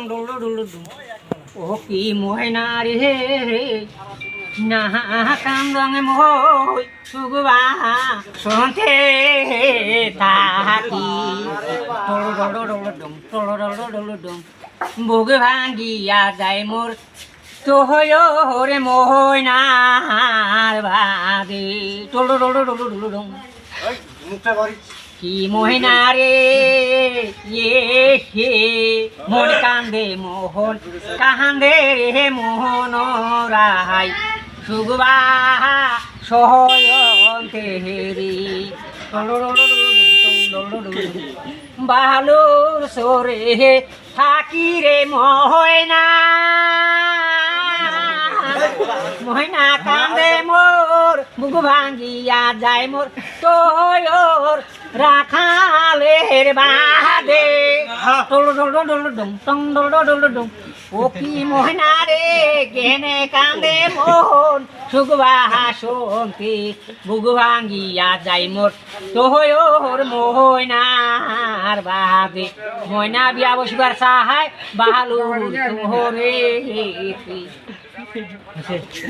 doll doll ডুম ও কি ময়না রে না কান্দে মই সুগবা শুনতে থাকি ডল ডুম বুক ভাঙ্গিয়া যায় মোর তো রে ময়নার বাদে ডল ডল ডল ডুম কি মহিনা রে হে মন কান্দে মোহন কান্দে রে মোহন রাই সুগবা সহয়ন্তে হেরি বালুর সরে থাকি রে ময়না ময়না কান্দে মোর বুক ভাঙ্গিয়া যায় মোর তোর রাখালের বাদে ডল ডল ডল ডুম টং ডল ডল ডুম ও কি ময়না রে কেনে কান্দে মোহন সুগবা শুনতে বুক ভাঙ্গিয়া যায় মোর তোর ময়নার বাদে ময়না বিয়া বসিবার সাহায় বালুর তোরে